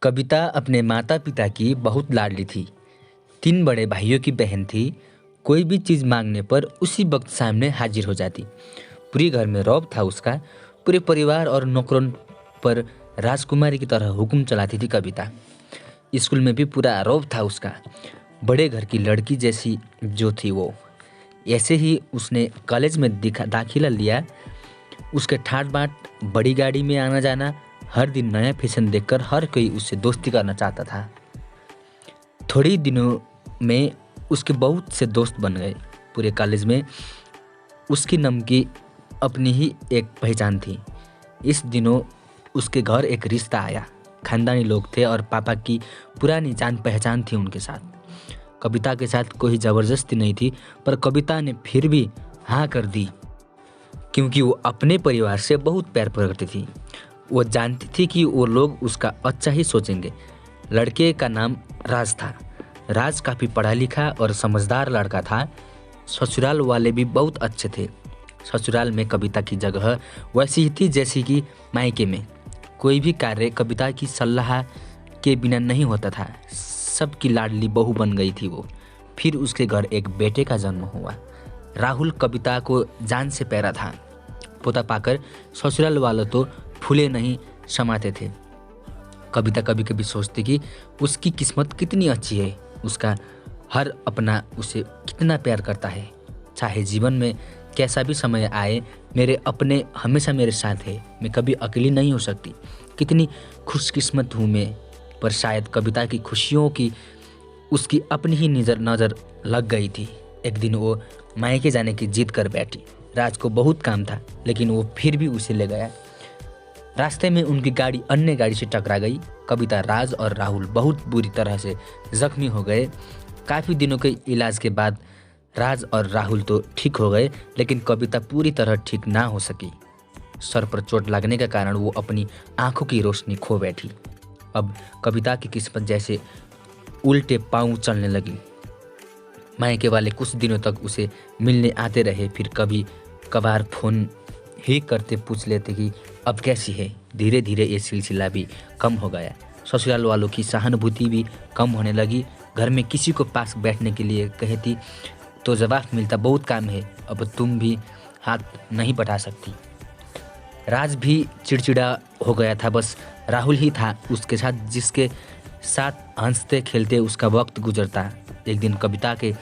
कविता अपने माता पिता की बहुत लाडली थी। 3 बड़े भाइयों की बहन थी। कोई भी चीज़ मांगने पर उसी वक्त सामने हाजिर हो जाती। पूरे घर में रौब था उसका। पूरे परिवार और नौकरों पर राजकुमारी की तरह हुक्म चलाती थी कविता। स्कूल में भी पूरा रौब था उसका। बड़े घर की लड़की जैसी जो थी वो। ऐसे ही उसने कॉलेज में दाखिला लिया। उसके ठाट बाट, बड़ी गाड़ी में आना जाना, हर दिन नया फैशन देखकर हर कोई उससे दोस्ती करना चाहता था। थोड़ी दिनों में उसके बहुत से दोस्त बन गए। पूरे कॉलेज में उसकी नाम की अपनी ही एक पहचान थी। इस दिनों उसके घर एक रिश्ता आया। खानदानी लोग थे और पापा की पुरानी जान पहचान थी उनके साथ। कविता के साथ कोई ज़बरदस्ती नहीं थी, पर कविता ने फिर भी हाँ कर दी, क्योंकि वो अपने परिवार से बहुत प्यार करती थी। वो जानती थी कि वो लोग उसका अच्छा ही सोचेंगे। लड़के का नाम राज था। राज काफ़ी पढ़ा लिखा और समझदार लड़का था। ससुराल वाले भी बहुत अच्छे थे। ससुराल में कविता की जगह वैसी ही थी जैसी कि मायके में। कोई भी कार्य कविता की सलाह के बिना नहीं होता था। सबकी लाडली बहू बन गई थी वो। फिर उसके घर एक बेटे का जन्म हुआ। राहुल कविता को जान से प्यारा था। पोता पाकर ससुराल वालों तो फूले नहीं समाते थे। कविता कभी कभी सोचती कि उसकी किस्मत कितनी अच्छी है। उसका हर अपना उसे कितना प्यार करता है। चाहे जीवन में कैसा भी समय आए, मेरे अपने हमेशा मेरे साथ है। मैं कभी अकेली नहीं हो सकती। कितनी खुशकिस्मत हूँ मैं। पर शायद कविता की खुशियों की उसकी अपनी ही नज़र लग गई थी। एक दिन वो मायके जाने की जिद कर बैठी। राज को बहुत काम था, लेकिन वो फिर भी उसे ले गया। रास्ते में उनकी गाड़ी अन्य गाड़ी से टकरा गई। कविता, राज और राहुल बहुत बुरी तरह से जख्मी हो गए। काफ़ी दिनों के इलाज के बाद राज और राहुल तो ठीक हो गए, लेकिन कविता पूरी तरह ठीक ना हो सकी। सर पर चोट लगने के कारण वो अपनी आंखों की रोशनी खो बैठी। अब कविता की किस्मत जैसे उल्टे पांव चलने लगी। मायके वाले कुछ दिनों तक उसे मिलने आते रहे, फिर कभी कभार फोन ही करते पूछ लेते कि अब कैसी है। धीरे धीरे ये सिलसिला भी कम हो गया। ससुराल वालों की सहानुभूति भी कम होने लगी। घर में किसी को पास बैठने के लिए कहती तो जवाब मिलता, बहुत काम है, अब तुम भी हाथ नहीं बढ़ा सकती। राज भी चिड़चिड़ा हो गया था। बस राहुल ही था उसके साथ, जिसके साथ हंसते खेलते उसका वक्त गुजरता। एक दिन कविता के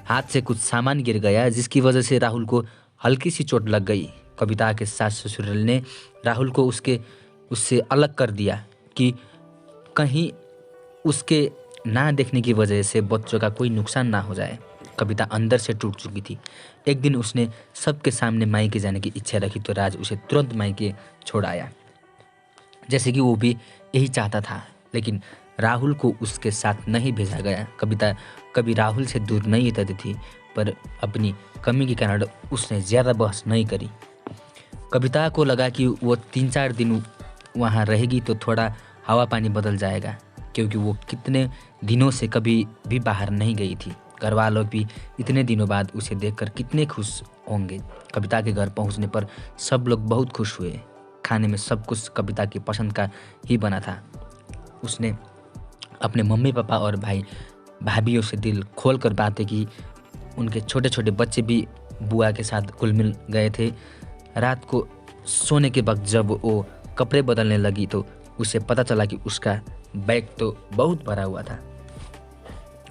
हाथ से कुछ सामान गिर गया, जिसकी वजह से राहुल को हल्की सी चोट लग गई। कविता के सास ससुराल ने राहुल को उससे अलग कर दिया कि कहीं उसके ना देखने की वजह से बच्चों का कोई नुकसान ना हो जाए। कविता अंदर से टूट चुकी थी। एक दिन उसने सबके सामने मायके जाने की इच्छा रखी तो राज उसे तुरंत मायके छोड़ आया, जैसे कि वो भी यही चाहता था। लेकिन राहुल को उसके साथ नहीं भेजा गया। कविता कभी राहुल से दूर नहीं रहती थी, पर अपनी कमी के कारण उसने ज़्यादा बहस नहीं करी। कविता को लगा कि वो 3-4 दिन वहाँ रहेगी तो थोड़ा हवा पानी बदल जाएगा, क्योंकि वो कितने दिनों से कभी भी बाहर नहीं गई थी। घर वालों भी इतने दिनों बाद उसे देखकर कितने खुश होंगे। कविता के घर पहुँचने पर सब लोग बहुत खुश हुए। खाने में सब कुछ कविता की पसंद का ही बना था। उसने अपने मम्मी पापा और भाई भाभीयों से दिल खोल कर बातें की। उनके छोटे छोटे बच्चे भी बुआ के साथ घुल मिल गए थे। रात को सोने के वक्त जब वो कपड़े बदलने लगी तो उसे पता चला कि उसका बैग तो बहुत भरा हुआ था।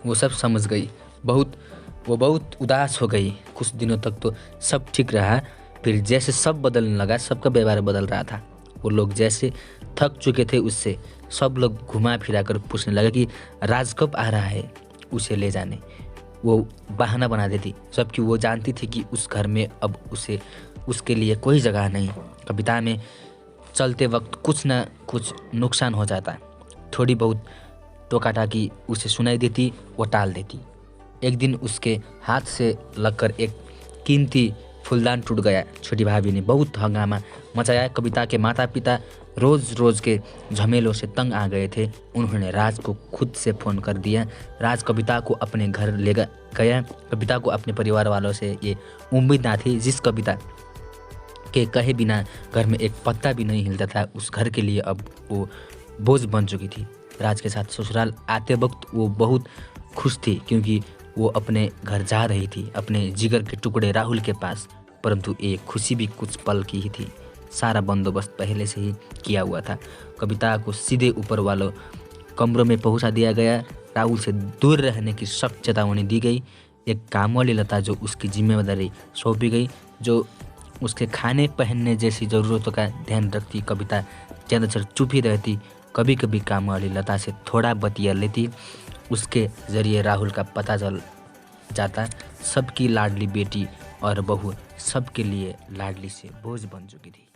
वो सब समझ गई। वो बहुत उदास हो गई। कुछ दिनों तक तो सब ठीक रहा, फिर जैसे सब बदलने लगा, सबका व्यवहार बदल रहा था। वो लोग जैसे थक चुके थे उससे। सब लोग घुमा फिरा कर पूछने लगा कि राज कब आ रहा है उसे ले जाने। वो बहाना बना देती, जबकि वो जानती थी कि उस घर में अब उसके लिए कोई जगह नहीं। कविता में चलते वक्त कुछ ना कुछ नुकसान हो जाता। थोड़ी बहुत टोकाटाकी उसे सुनाई देती, वो टाल देती। एक दिन उसके हाथ से लगकर एक कीमती फूलदान टूट गया। छोटी भाभी ने बहुत हंगामा मचाया। कविता के माता पिता रोज के झमेलों से तंग आ गए थे। उन्होंने राज को खुद से फ़ोन कर दिया। राज कविता को अपने घर ले गया। कविता को अपने परिवार वालों से ये उम्मीद ना थी। जिस कविता के कहे बिना घर में एक पत्ता भी नहीं हिलता था, उस घर के लिए अब वो बोझ बन चुकी थी। राज के साथ ससुराल आते वक्त वो बहुत खुश थी, क्योंकि वो अपने घर जा रही थी, अपने जिगर के टुकड़े राहुल के पास। परंतु ये खुशी भी कुछ पल की ही थी। सारा बंदोबस्त पहले से ही किया हुआ था। कविता को सीधे ऊपर वालों कमरों में पहुंचा दिया गया। राहुल से दूर रहने की सख्त चेतावनी दी गई। एक काम वाली लता जो उसकी जिम्मेदारी सौंपी गई, जो उसके खाने पहनने जैसी ज़रूरतों का ध्यान रखती। कविता ज़्यादातर चुप ही रहती, कभी कभी काम वाली लता से थोड़ा बतिया लेती। उसके ज़रिए राहुल का पता चल जाता। सबकी लाडली बेटी और बहू सबके लिए लाडली से बोझ बन चुकी थी।